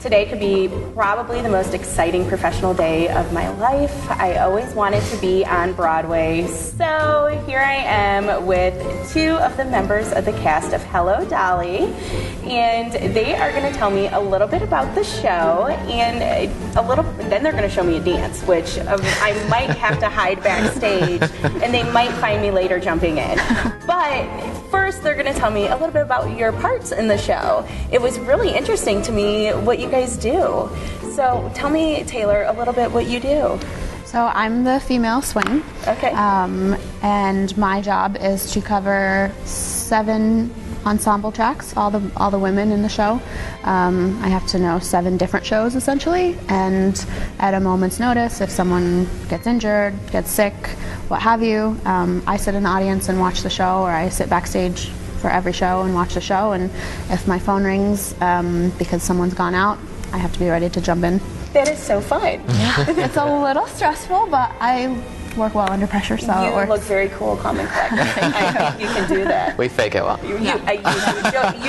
Today could be probably the most exciting professional day of my life. I always wanted to be on Broadway, so here I am with two of the members of the cast of Hello Dolly, and they are going to tell me a little bit about the show, and then they're going to show me a dance, which I might have to hide backstage, and they might find me later jumping in. But first, they're going to tell me a little bit about your parts in the show. It was really interesting to me what you guys do. So tell me, Taylor, a little bit what you do. So I'm the female swing. Okay. And my job is to cover 7 ensemble tracks, all the women in the show. I have to know 7 different shows essentially, and at a moment's notice, if someone gets injured, gets sick, what have you, I sit in the audience and watch the show, or I sit backstage for every show and watch the show, and if my phone rings because someone's gone out, I have to be ready to jump in. That is so fun. It's a little stressful, but I work well under pressure, so it works. You look very cool, calm, and collected. I hope you can do that. We fake it well. You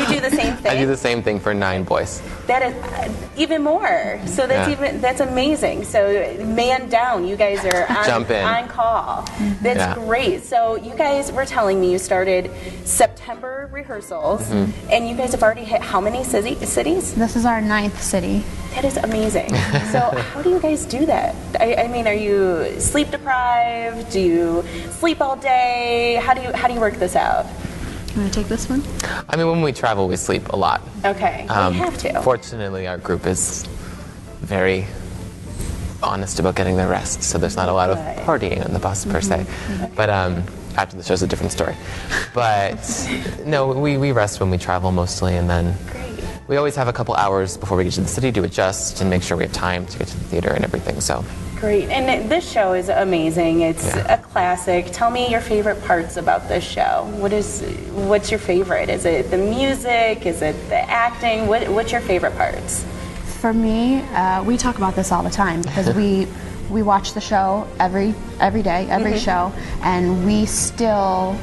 do the same thing? I do the same thing for 9 boys. That is even more. So that's amazing. So man down, you guys are on call. That's great. So you guys were telling me you started September rehearsals, and you guys have already hit how many cities? This is our 9th city. That is amazing. So how do you guys do that? I mean, are you sleep deprived? Do you sleep all day? How do you work this out? You want to take this one? I mean, when we travel, we sleep a lot. Okay, we have to. Fortunately, our group is very honest about getting their rest, so there's not a lot of partying on the bus per se. But after the show's a different story. But no, we rest when we travel mostly, and then we always have a couple hours before we get to the city to adjust and make sure we have time to get to the theater and everything. So great. And this show is amazing. It's a classic. Tell me your favorite parts about this show. What's your favorite? Is it the music? Is it the acting? What's your favorite parts? For me, we talk about this all the time because we watch the show every day, every show, and we still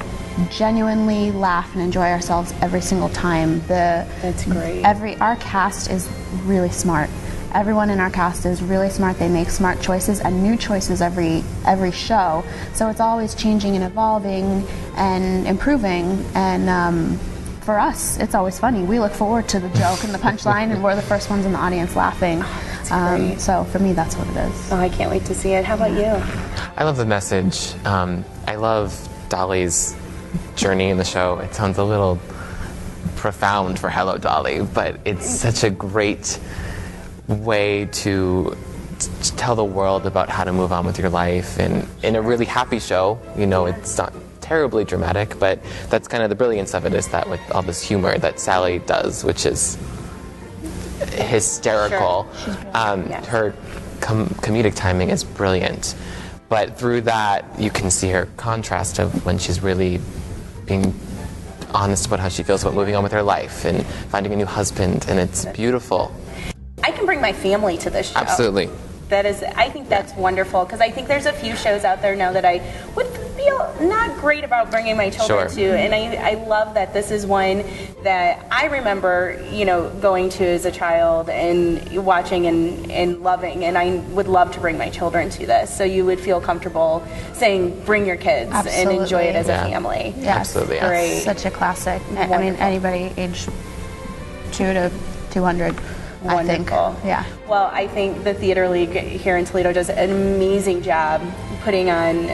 genuinely laugh and enjoy ourselves every single time. That's great. Our cast is really smart. Everyone in our cast is really smart. They make smart choices and new choices every show. So it's always changing and evolving and improving. And for us, it's always funny. We look forward to the joke and the punchline, and we're the first ones in the audience laughing. So for me, that's what it is. Oh, I can't wait to see it. How about you? I love the message. I love Dolly's journey in the show. It sounds a little profound for Hello Dolly, but it's such a great way to tell the world about how to move on with your life, and in a really happy show. You know, it's not terribly dramatic, but that's kind of the brilliance of it, is that with all this humor that Sally does, which is hysterical. Sure. Her comedic timing is brilliant, but through that you can see her contrast of when she's really being honest about how she feels about moving on with her life and finding a new husband, and it's beautiful. I can bring my family to this show. Absolutely. I think that's wonderful, because I think there's a few shows out there now that I would feel not great about bringing my children to, and I love that this is one that I remember, going to as a child and watching and loving, and I would love to bring my children to this. So you would feel comfortable saying, bring your kids and enjoy it as a family. Yes. Absolutely. Great. Such a classic. I mean, anybody age 2 to 200. Wonderful. I think. Yeah. Well, I think the Theater League here in Toledo does an amazing job putting on,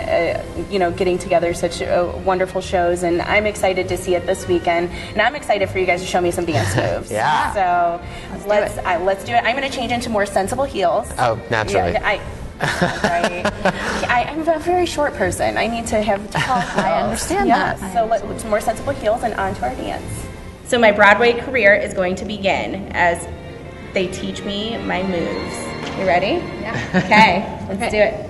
getting together such wonderful shows, and I'm excited to see it this weekend. And I'm excited for you guys to show me some dance moves. Yeah. So let's do it. I'm going to change into more sensible heels. Oh, naturally. Yeah, I'm a very short person. I need to have tall heels. I understand that. So let's more sensible heels and on to our dance. So my Broadway career is going to begin as they teach me my moves. You ready? Yeah. Okay, let's do it.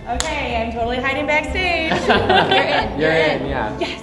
Okay, I'm totally hiding backstage. You're in. You're in, yeah. Yes.